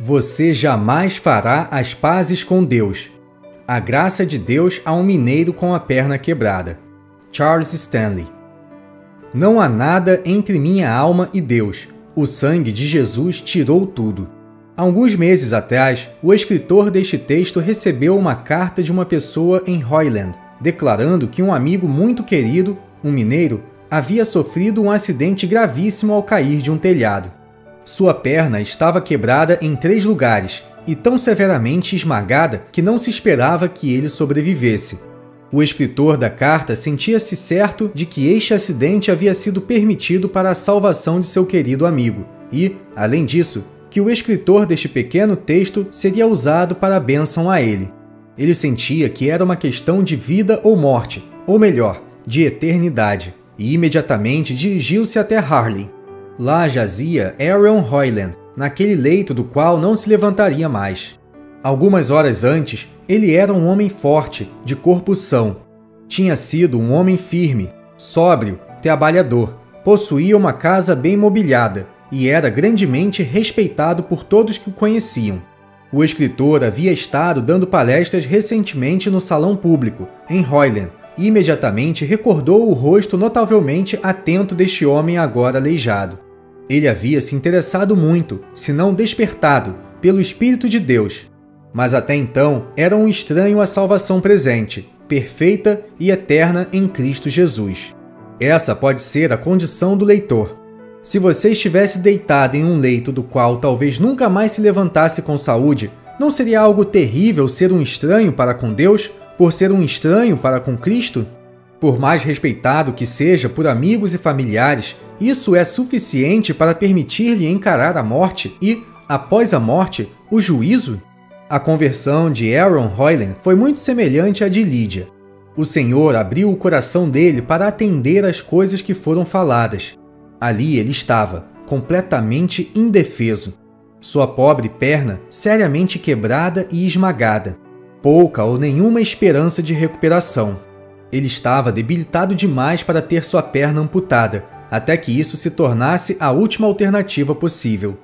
Você jamais fará as pazes com Deus. A graça de Deus a um mineiro com a perna quebrada. Charles Stanley. Não há nada entre minha alma e Deus. O sangue de Jesus tirou tudo. Há alguns meses atrás, o escritor deste texto recebeu uma carta de uma pessoa em Hoyland, declarando que um amigo muito querido, um mineiro, havia sofrido um acidente gravíssimo ao cair de um telhado. Sua perna estava quebrada em 3 lugares e tão severamente esmagada que não se esperava que ele sobrevivesse. O escritor da carta sentia-se certo de que este acidente havia sido permitido para a salvação de seu querido amigo e, além disso, que o escritor deste pequeno texto seria usado para a bênção a ele. Ele sentia que era uma questão de vida ou morte, ou melhor, de eternidade, e imediatamente dirigiu-se até Harley. Lá jazia Aaron Hoyland, naquele leito do qual não se levantaria mais. Algumas horas antes, ele era um homem forte, de corpo são. Tinha sido um homem firme, sóbrio, trabalhador, possuía uma casa bem mobiliada e era grandemente respeitado por todos que o conheciam. O escritor havia estado dando palestras recentemente no salão público, em Hoyland, e imediatamente recordou o rosto notavelmente atento deste homem agora aleijado. Ele havia se interessado muito, se não despertado, pelo Espírito de Deus, mas até então era um estranho à salvação presente, perfeita e eterna em Cristo Jesus. Essa pode ser a condição do leitor. Se você estivesse deitado em um leito do qual talvez nunca mais se levantasse com saúde, não seria algo terrível ser um estranho para com Deus, por ser um estranho para com Cristo? Por mais respeitado que seja por amigos e familiares, isso é suficiente para permitir-lhe encarar a morte e, após a morte, o juízo? A conversão de Aaron Hoyland foi muito semelhante à de Lídia. O Senhor abriu o coração dele para atender às coisas que foram faladas. Ali ele estava, completamente indefeso. Sua pobre perna seriamente quebrada e esmagada. Pouca ou nenhuma esperança de recuperação. Ele estava debilitado demais para ter sua perna amputada, até que isso se tornasse a última alternativa possível.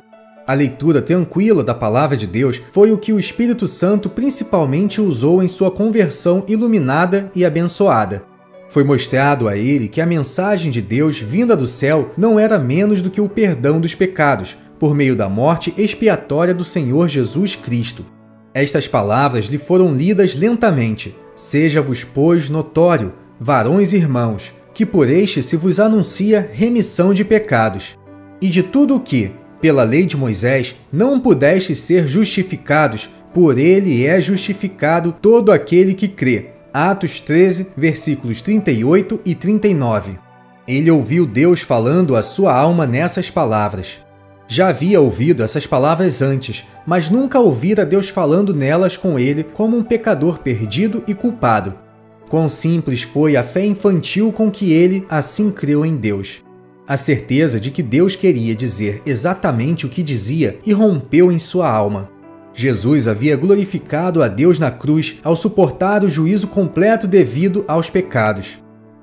A leitura tranquila da Palavra de Deus foi o que o Espírito Santo principalmente usou em sua conversão iluminada e abençoada. Foi mostrado a ele que a mensagem de Deus vinda do céu não era menos do que o perdão dos pecados, por meio da morte expiatória do Senhor Jesus Cristo. Estas palavras lhe foram lidas lentamente. Seja-vos, pois, notório, varões e irmãos, que por este se vos anuncia remissão de pecados. E de tudo o que, pela lei de Moisés, não pudeste ser justificados, por ele é justificado todo aquele que crê. Atos 13, versículos 38 e 39. Ele ouviu Deus falando à sua alma nessas palavras. Já havia ouvido essas palavras antes, mas nunca ouvira Deus falando nelas com ele como um pecador perdido e culpado. Quão simples foi a fé infantil com que ele assim creu em Deus. A certeza de que Deus queria dizer exatamente o que dizia irrompeu em sua alma. Jesus havia glorificado a Deus na cruz ao suportar o juízo completo devido aos pecados.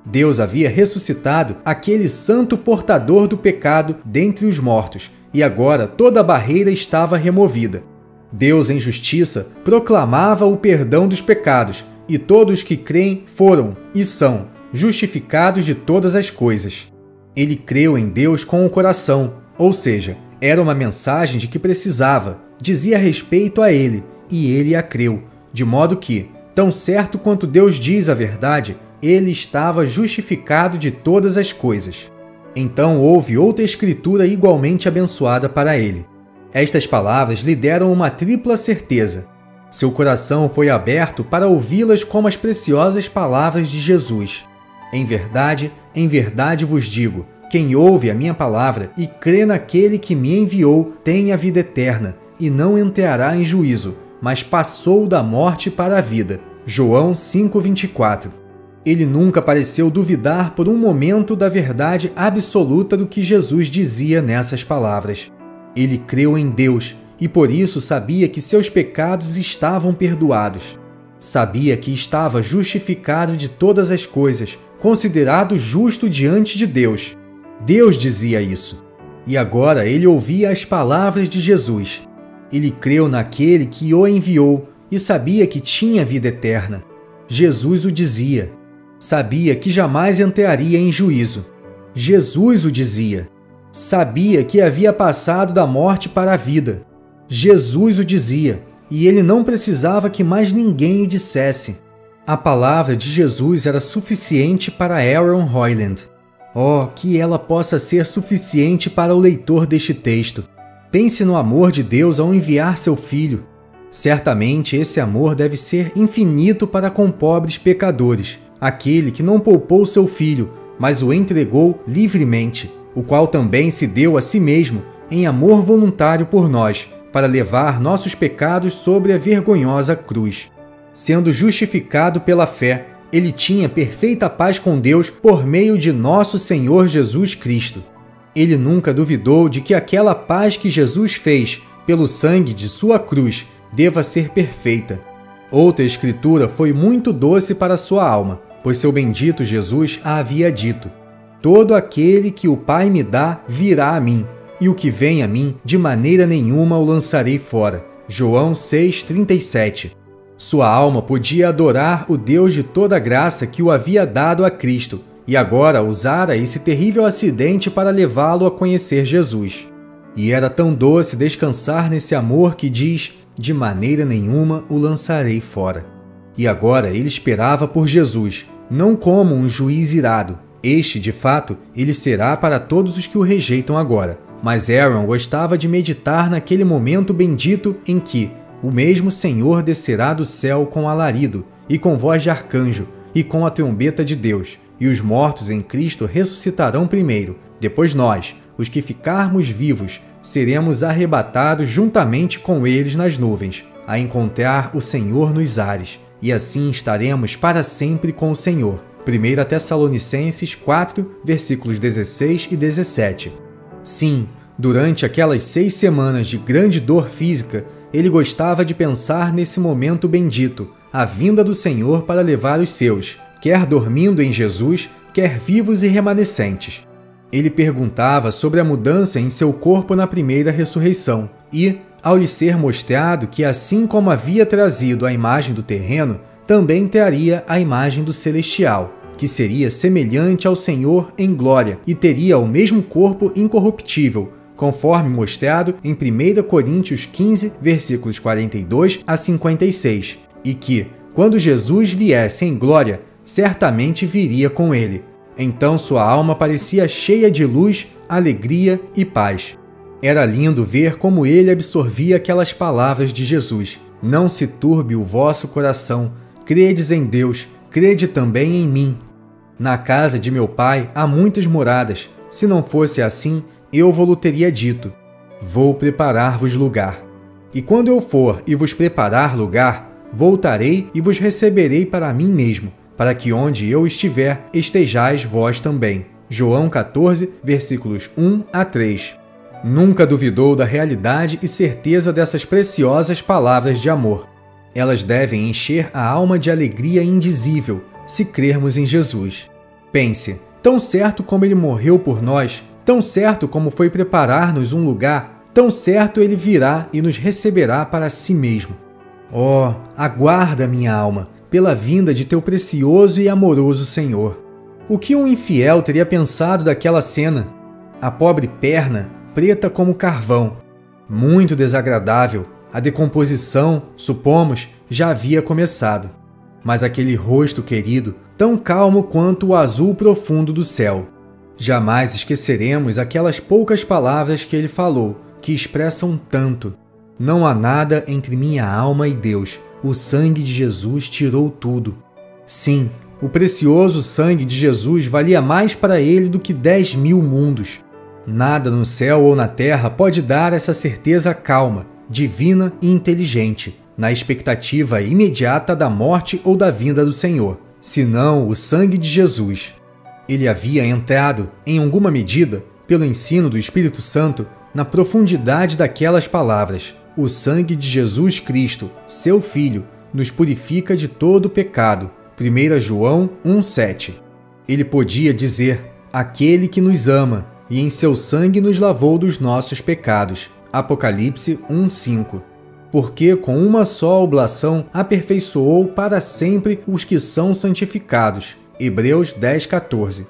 Deus havia ressuscitado aquele santo portador do pecado dentre os mortos, e agora toda a barreira estava removida. Deus, em justiça, proclamava o perdão dos pecados, e todos que creem foram e são justificados de todas as coisas. Ele creu em Deus com o coração, ou seja, era uma mensagem de que precisava, dizia respeito a ele, e ele a creu, de modo que, tão certo quanto Deus diz a verdade, ele estava justificado de todas as coisas. Então houve outra escritura igualmente abençoada para ele. Estas palavras lhe deram uma tripla certeza. Seu coração foi aberto para ouvi-las como as preciosas palavras de Jesus. Em verdade vos digo, quem ouve a minha palavra e crê naquele que me enviou tem a vida eterna, e não entrará em juízo, mas passou da morte para a vida. João 5:24. Ele nunca pareceu duvidar por um momento da verdade absoluta do que Jesus dizia nessas palavras. Ele creu em Deus e por isso sabia que seus pecados estavam perdoados. Sabia que estava justificado de todas as coisas, considerado justo diante de Deus. Deus dizia isso. E agora ele ouvia as palavras de Jesus. Ele creu naquele que o enviou e sabia que tinha vida eterna. Jesus o dizia. Sabia que jamais entraria em juízo. Jesus o dizia. Sabia que havia passado da morte para a vida. Jesus o dizia, e ele não precisava que mais ninguém o dissesse. A palavra de Jesus era suficiente para Aaron Hoyland. Oh, que ela possa ser suficiente para o leitor deste texto. Pense no amor de Deus ao enviar seu Filho. Certamente esse amor deve ser infinito para com pobres pecadores, aquele que não poupou seu Filho, mas o entregou livremente, o qual também se deu a si mesmo em amor voluntário por nós, para levar nossos pecados sobre a vergonhosa cruz. Sendo justificado pela fé, ele tinha perfeita paz com Deus por meio de nosso Senhor Jesus Cristo. Ele nunca duvidou de que aquela paz que Jesus fez pelo sangue de sua cruz deva ser perfeita. Outra escritura foi muito doce para sua alma, pois seu bendito Jesus a havia dito: todo aquele que o Pai me dá virá a mim, e o que vem a mim, de maneira nenhuma o lançarei fora. João 6,37. Sua alma podia adorar o Deus de toda graça que o havia dado a Cristo, e agora usara esse terrível acidente para levá-lo a conhecer Jesus. E era tão doce descansar nesse amor que diz: de maneira nenhuma o lançarei fora. E agora ele esperava por Jesus, não como um juiz irado. Este, de fato, ele será para todos os que o rejeitam agora. Mas Aaron gostava de meditar naquele momento bendito em que o mesmo Senhor descerá do céu com alarido, e com voz de arcanjo, e com a trombeta de Deus, e os mortos em Cristo ressuscitarão primeiro. Depois nós, os que ficarmos vivos, seremos arrebatados juntamente com eles nas nuvens, a encontrar o Senhor nos ares, e assim estaremos para sempre com o Senhor. 1 Tessalonicenses 4, versículos 16 e 17. Sim, durante aquelas 6 semanas de grande dor física, ele gostava de pensar nesse momento bendito, a vinda do Senhor para levar os seus, quer dormindo em Jesus, quer vivos e remanescentes. Ele perguntava sobre a mudança em seu corpo na primeira ressurreição e, ao lhe ser mostrado que assim como havia trazido a imagem do terreno, também traria a imagem do celestial, que seria semelhante ao Senhor em glória e teria o mesmo corpo incorruptível, conforme mostrado em 1 Coríntios 15, versículos 42 a 56, e que, quando Jesus viesse em glória, certamente viria com ele. Então sua alma parecia cheia de luz, alegria e paz. Era lindo ver como ele absorvia aquelas palavras de Jesus: não se turbe o vosso coração, credes em Deus, crede também em mim. Na casa de meu pai há muitas moradas. Se não fosse assim, eu vou-lhe teria dito: vou preparar-vos lugar. E quando eu for e vos preparar lugar, voltarei e vos receberei para mim mesmo, para que onde eu estiver, estejais vós também. João 14, versículos 1 a 3. Nunca duvidou da realidade e certeza dessas preciosas palavras de amor. Elas devem encher a alma de alegria indizível, se crermos em Jesus. Pense, tão certo como ele morreu por nós, tão certo como foi preparar-nos um lugar, tão certo ele virá e nos receberá para si mesmo. Oh, aguarda, minha alma, pela vinda de teu precioso e amoroso Senhor. O que um infiel teria pensado daquela cena? A pobre perna, preta como carvão. Muito desagradável, a decomposição, supomos, já havia começado. Mas aquele rosto querido, tão calmo quanto o azul profundo do céu. Jamais esqueceremos aquelas poucas palavras que ele falou, que expressam tanto. Não há nada entre minha alma e Deus. O sangue de Jesus tirou tudo. Sim, o precioso sangue de Jesus valia mais para ele do que 10.000 mundos. Nada no céu ou na terra pode dar essa certeza calma, divina e inteligente, na expectativa imediata da morte ou da vinda do Senhor, senão o sangue de Jesus. Ele havia entrado, em alguma medida, pelo ensino do Espírito Santo, na profundidade daquelas palavras. O sangue de Jesus Cristo, seu Filho, nos purifica de todo pecado. 1 João 1,7. Ele podia dizer: aquele que nos ama, e em seu sangue nos lavou dos nossos pecados. Apocalipse 1:5. Porque com uma só oblação aperfeiçoou para sempre os que são santificados. Hebreus 10:14.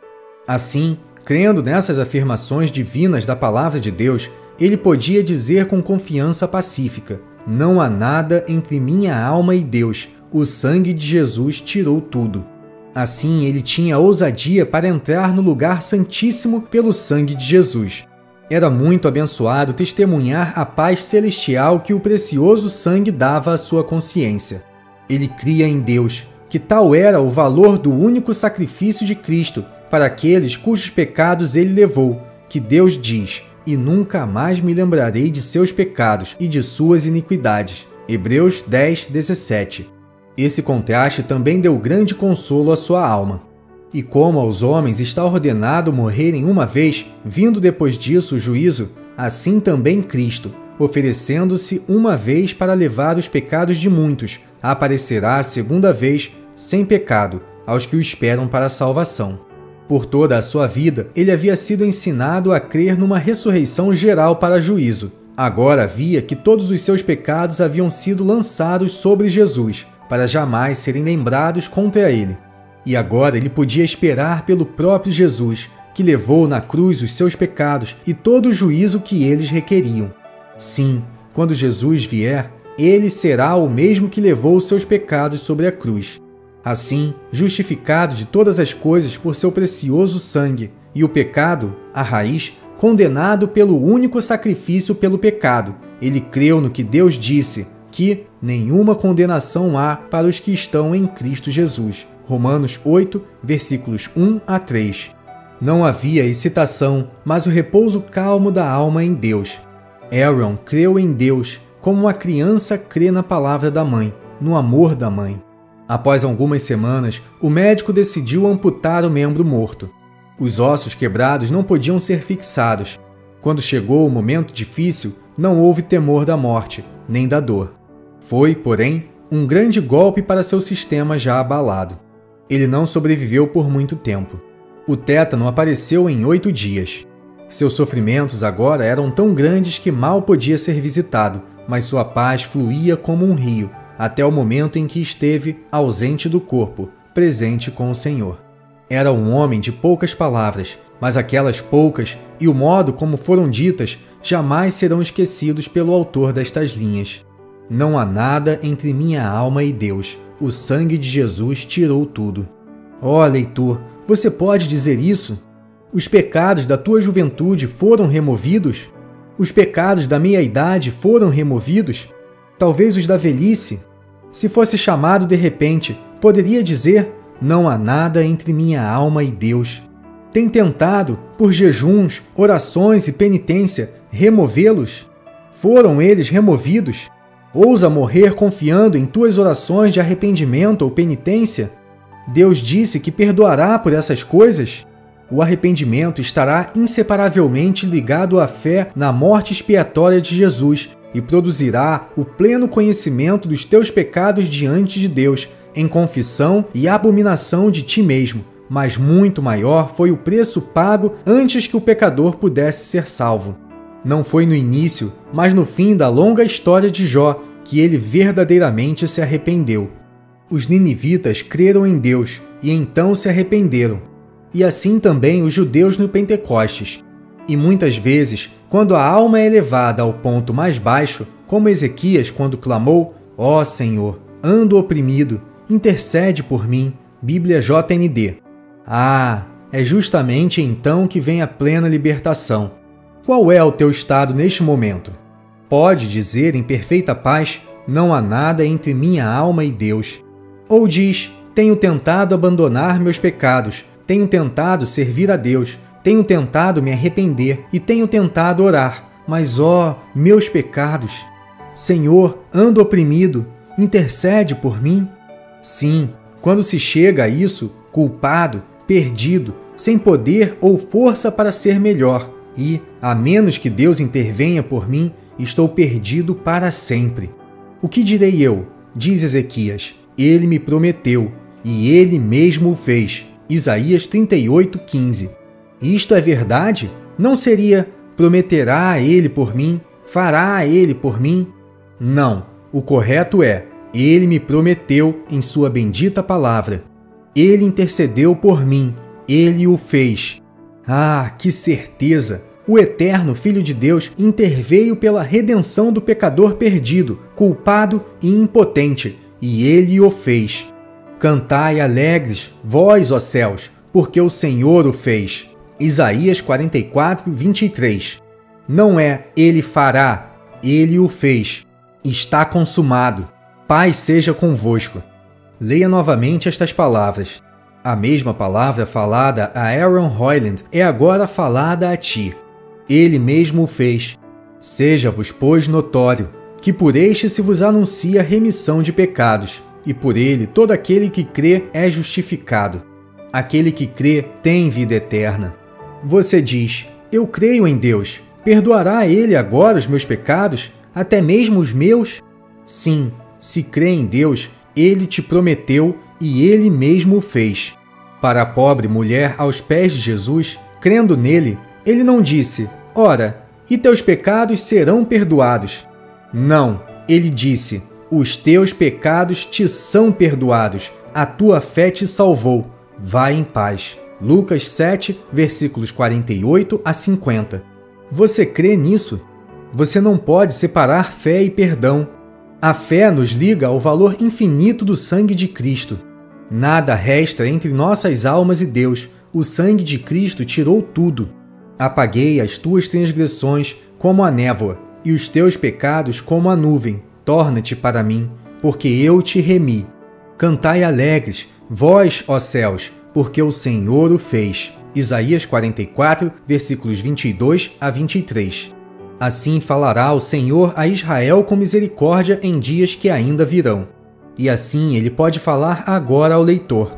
Assim, crendo nessas afirmações divinas da palavra de Deus, ele podia dizer com confiança pacífica: não há nada entre minha alma e Deus, o sangue de Jesus tirou tudo. Assim, ele tinha ousadia para entrar no lugar santíssimo pelo sangue de Jesus. Era muito abençoado testemunhar a paz celestial que o precioso sangue dava à sua consciência. Ele cria em Deus, que tal era o valor do único sacrifício de Cristo para aqueles cujos pecados ele levou, que Deus diz: e nunca mais me lembrarei de seus pecados e de suas iniquidades. Hebreus 10:17. Esse contraste também deu grande consolo à sua alma. E como aos homens está ordenado morrerem uma vez, vindo depois disso o juízo, assim também Cristo, oferecendo-se uma vez para levar os pecados de muitos, aparecerá a segunda vez, sem pecado, aos que o esperam para a salvação. Por toda a sua vida, ele havia sido ensinado a crer numa ressurreição geral para juízo. Agora via que todos os seus pecados haviam sido lançados sobre Jesus, para jamais serem lembrados contra ele. E agora ele podia esperar pelo próprio Jesus, que levou na cruz os seus pecados e todo o juízo que eles requeriam. Sim, quando Jesus vier, ele será o mesmo que levou os seus pecados sobre a cruz. Assim, justificado de todas as coisas por seu precioso sangue, e o pecado, a raiz, condenado pelo único sacrifício pelo pecado, ele creu no que Deus disse, que nenhuma condenação há para os que estão em Cristo Jesus. Romanos 8, versículos 1 a 3. Não havia excitação, mas o repouso calmo da alma em Deus. Aaron creu em Deus, como uma criança crê na palavra da mãe, no amor da mãe. Após algumas semanas, o médico decidiu amputar o membro morto. Os ossos quebrados não podiam ser fixados. Quando chegou o momento difícil, não houve temor da morte, nem da dor. Foi, porém, um grande golpe para seu sistema já abalado. Ele não sobreviveu por muito tempo. O tétano apareceu em 8 dias. Seus sofrimentos agora eram tão grandes que mal podia ser visitado, mas sua paz fluía como um rio, até o momento em que esteve ausente do corpo, presente com o Senhor. Era um homem de poucas palavras, mas aquelas poucas e o modo como foram ditas jamais serão esquecidos pelo autor destas linhas. Não há nada entre minha alma e Deus. O sangue de Jesus tirou tudo. Ó, leitor, você pode dizer isso? Os pecados da tua juventude foram removidos? Os pecados da meia-idade foram removidos? Talvez os da velhice? Se fosse chamado de repente, poderia dizer: não há nada entre minha alma e Deus. Tem tentado, por jejuns, orações e penitência, removê-los? Foram eles removidos? Ousa morrer confiando em tuas orações de arrependimento ou penitência? Deus disse que perdoará por essas coisas? O arrependimento estará inseparavelmente ligado à fé na morte expiatória de Jesus e produzirá o pleno conhecimento dos teus pecados diante de Deus, em confissão e abominação de ti mesmo. Mas muito maior foi o preço pago antes que o pecador pudesse ser salvo. Não foi no início, mas no fim da longa história de Jó, que ele verdadeiramente se arrependeu. Os ninivitas creram em Deus e então se arrependeram. E assim também os judeus no Pentecostes. E muitas vezes, quando a alma é elevada ao ponto mais baixo, como Ezequias quando clamou: ó Senhor, ando oprimido, intercede por mim, Bíblia JND. É justamente então que vem a plena libertação. Qual é o teu estado neste momento? Pode dizer em perfeita paz: não há nada entre minha alma e Deus. Ou diz: tenho tentado abandonar meus pecados, tenho tentado servir a Deus, tenho tentado me arrepender e tenho tentado orar, mas meus pecados! Senhor, ando oprimido, intercede por mim? Sim, quando se chega a isso, culpado, perdido, sem poder ou força para ser melhor, e, a menos que Deus intervenha por mim, estou perdido para sempre. O que direi eu? Diz Ezequias. Ele me prometeu, e ele mesmo o fez. Isaías 38:15. Isto é verdade? Não seria: prometerá a ele por mim, Fará ele por mim? Não, o correto é: ele me prometeu em sua bendita palavra. Ele intercedeu por mim, ele o fez. Ah, que certeza! O eterno Filho de Deus interveio pela redenção do pecador perdido, culpado e impotente, e ele o fez. Cantai alegres, vós, ó céus, porque o Senhor o fez. Isaías 44, 23. Não é ele fará, ele o fez. Está consumado. Paz seja convosco. Leia novamente estas palavras. A mesma palavra falada a Aaron Hoyland é agora falada a ti. Ele mesmo o fez. Seja-vos, pois, notório, que por este se vos anuncia remissão de pecados, e por ele todo aquele que crê é justificado. Aquele que crê tem vida eterna. Você diz: eu creio em Deus. Perdoará ele agora os meus pecados, até mesmo os meus? Sim, se crê em Deus, ele te prometeu e ele mesmo o fez. Para a pobre mulher aos pés de Jesus, crendo nele, ele não disse: ora, e teus pecados serão perdoados. Não, ele disse: os teus pecados te são perdoados, a tua fé te salvou. Vai em paz. Lucas 7, versículos 48 a 50. Você crê nisso? Você não pode separar fé e perdão. A fé nos liga ao valor infinito do sangue de Cristo. Nada resta entre nossas almas e Deus. O sangue de Cristo tirou tudo. Apaguei as tuas transgressões como a névoa, e os teus pecados como a nuvem. Torna-te para mim, porque eu te remi. Cantai alegres, vós, ó céus, porque o Senhor o fez. Isaías 44, versículos 22 a 23. Assim falará o Senhor a Israel com misericórdia em dias que ainda virão. E assim ele pode falar agora ao leitor.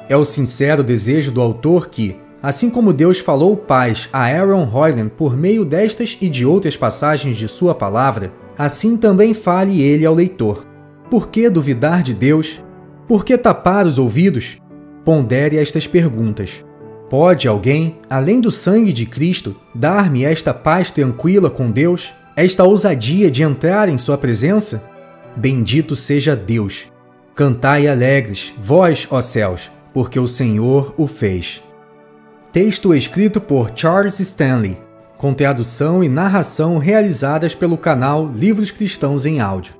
É o sincero desejo do autor que, assim como Deus falou paz a Aaron Hoyland por meio destas e de outras passagens de sua palavra, assim também fale ele ao leitor. Por que duvidar de Deus? Por que tapar os ouvidos? Pondere estas perguntas. Pode alguém, além do sangue de Cristo, dar-me esta paz tranquila com Deus? Esta ousadia de entrar em sua presença? Bendito seja Deus. Cantai alegres, vós, ó céus, porque o Senhor o fez. Texto escrito por Charles Stanley, com tradução e narração realizadas pelo canal Livros Cristãos em Áudio.